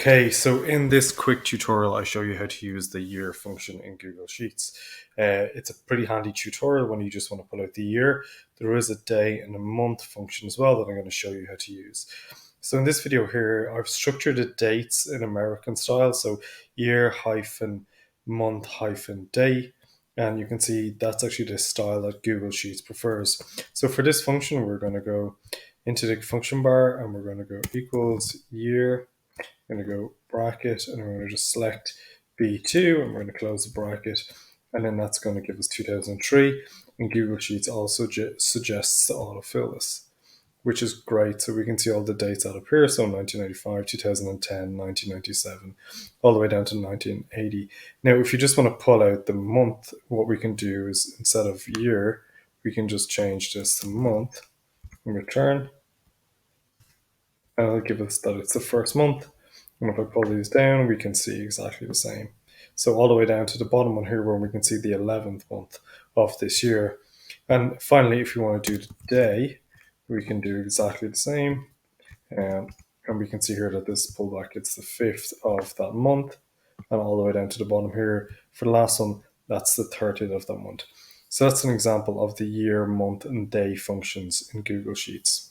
Okay, so in this quick tutorial, I show you how to use the year function in Google Sheets. It's a pretty handy tutorial when you just want to pull out the year. There is a day and a month function as well that I'm going to show you how to use. So in this video here, I've structured the dates in American style. So year hyphen month hyphen day. And you can see that's actually the style that Google Sheets prefers. So for this function, we're going to go into the function bar and we're going to go equals year. I'm going to go bracket and we're going to just select B2 and we're going to close the bracket, and then that's going to give us 2003. And Google Sheets also suggests to autofill this, which is great. So we can see all the dates that appear. So 1995, 2010, 1997, all the way down to 1980. Now, if you just want to pull out the month, what we can do is instead of year, we can just change this to month and return. And it'll give us that it's the first month. And if I pull these down, we can see exactly the same. So all the way down to the bottom one here where we can see the 11th month of this year. And finally, if you want to do the day, we can do exactly the same. And we can see here that this pullback, it's the 5th of that month. And all the way down to the bottom here, for the last one, that's the 30th of that month. So that's an example of the year, month, and day functions in Google Sheets.